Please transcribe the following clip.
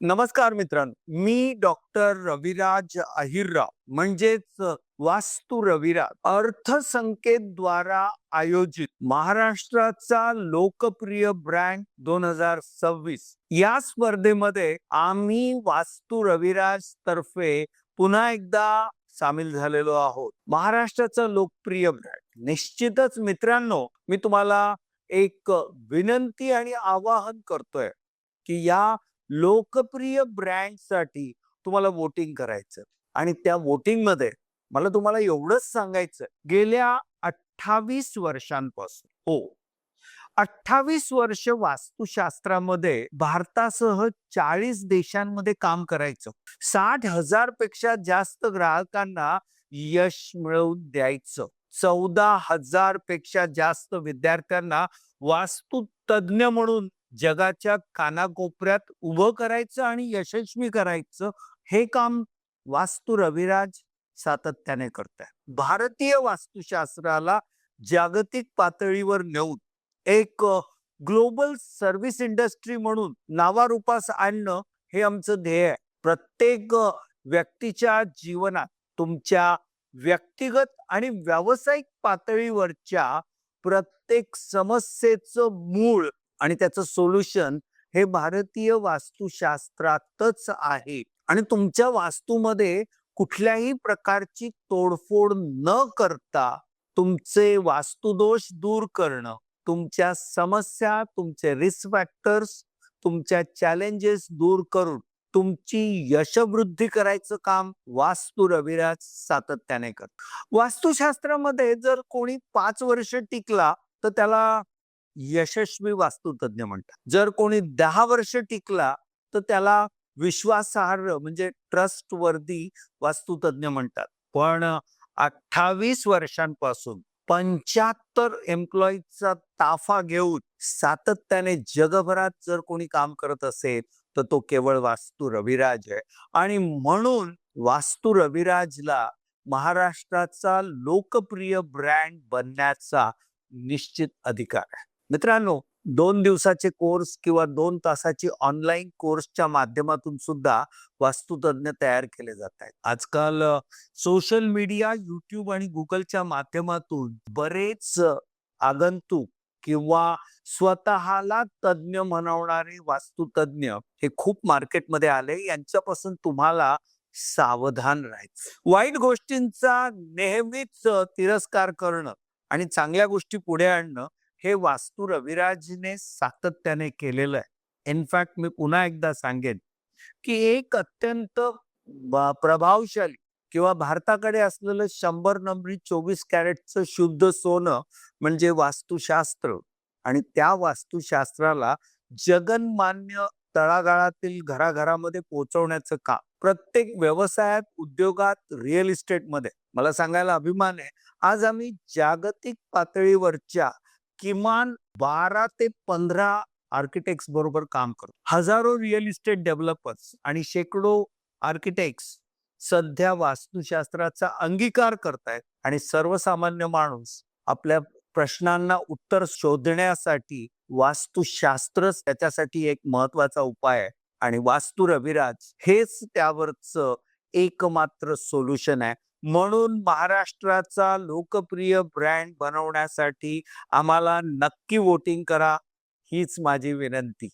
नमस्कार मित्रांनो, मी डॉक्टर रविराज अहिरराव म्हणजेच वास्तू रविराज अर्थसंकेतद्वारा आयोजित महाराष्ट्राचा लोकप्रिय ब्रँड 2026 या स्पर्धेमध्ये आम्ही वास्तू रविराज तर्फे पुन्हा एकदा सामील झालेलो आहोत. महाराष्ट्राचा लोकप्रिय ब्रँड निश्चितच मित्रांनो, मी तुम्हाला एक विनंती आणि आवाहन करतोय की या लोकप्रिय ब्रँडसाठी तुम्हाला वोटिंग करायचं आणि त्या वोटिंग मध्ये मला तुम्हाला एवढंच सांगायचं, गेल्या 28 वर्षांपासून 28 वर्ष वास्तुशास्त्रामध्ये भारतासह 40 देशांमध्ये काम करायचं, 60,000 पेक्षा जास्त ग्राहकांना यश मिळवून द्यायचं, 14,000 पेक्षा जास्त विद्यार्थ्यांना वास्तु तज्ञ म्हणून जगाच्या कानाकोपऱ्यात उभं करायचं आणि यशस्वी करायचं, हे काम वास्तू रविराज सातत्याने करताय. भारतीय वास्तुशास्त्राला जागतिक पातळीवर नेऊन एक ग्लोबल सर्व्हिस इंडस्ट्री म्हणून नावारूपास आणणं हे आमचं ध्येय आहे. प्रत्येक व्यक्तीच्या जीवनात तुमच्या व्यक्तिगत आणि व्यावसायिक पातळीवरच्या प्रत्येक समस्येचं मूळ आणि त्याचं सोल्युशन हे भारतीय वास्तुशास्त्रातच आहे. आणि तुमच्या वास्तूमध्ये कुठल्याही प्रकारची तोडफोड न करता तुमचे वास्तुदोष दूर करणं, तुमच्या समस्या, तुमचे रिस्क फॅक्टर्स, तुमच्या चॅलेंजेस दूर करून तुमची यशवृद्धी करायचं काम वास्तू रविराज सातत्याने करतो. वास्तुशास्त्रामध्ये जर कोणी 5 वर्ष टिकला तर त्याला यशस्वी वास्तुतज्ञ म्हणतात. जर कोणी 10 वर्ष टिकला तर त्याला विश्वासार्ह म्हणजे ट्रस्ट वर्दी वास्तुतज्ञ म्हणतात. पण 28 वर्षांपासून 75 एम्प्लॉईजचा ताफा घेऊन सातत्याने जगभरात जर कोणी काम करत असेल तर तो केवळ वास्तू रविराज आहे. आणि म्हणून वास्तू रविराजला महाराष्ट्राचा लोकप्रिय ब्रँड बनण्याचा निश्चित अधिकार आहे. मित्रांनो, 2 दिवसाचे कोर्स किंवा 2 तासाची ऑनलाईन कोर्सच्या माध्यमातून सुद्धा वास्तुतज्ञ तयार केले जात आहेत. आजकाल सोशल मीडिया, YouTube आणि Googleच्या माध्यमातून बरेच आगंतुक किंवा स्वतःला तज्ञ म्हणवणारे वास्तुतज्ञ हे खूप मार्केटमध्ये आले. यांच्यापासून तुम्हाला सावधान राहायचं. वाईट गोष्टींचा नेहमीच तिरस्कार करणं आणि चांगल्या गोष्टी पुढे आणणं हे वास्तू रविराजने सातत्याने केलेलं आहे. इनफॅक्ट मी पुन्हा एकदा सांगेन की एक अत्यंत प्रभावशाली किंवा भारताकडे असलेलं 100 नंबरी 24 कॅरेटचं शुद्ध सोनं म्हणजे वास्तुशास्त्र. आणि त्या वास्तुशास्त्राला जगन्मान्य तळागाळातील घराघरामध्ये पोहोचवण्याचं काम प्रत्येक व्यवसायात, उद्योगात, रिअल इस्टेटमध्ये मला सांगायला अभिमान आहे. आज आम्ही जागतिक पातळीवरच्या किमान 12 ते 15 आर्किटेक्ट्स बरोबर काम करतो. हजारो रिअल इस्टेट डेव्हलपर्स आणि शेकडो आर्किटेक्ट्स सध्या वास्तुशास्त्राचा अंगीकार करतायत आणि सर्वसामान्य माणूस आपल्या प्रश्नांना उत्तर शोधण्यासाठी वास्तुशास्त्रच त्याच्यासाठी एक महत्वाचा उपाय आहे. आणि वास्तू रविराज हेच त्यावरचं एकमात्र सोल्युशन आहे. म्हणून महाराष्ट्राचा लोकप्रिय ब्रँड बनवण्यासाठी आम्हाला नक्की वोटिंग करा, हीच माझी विनंती.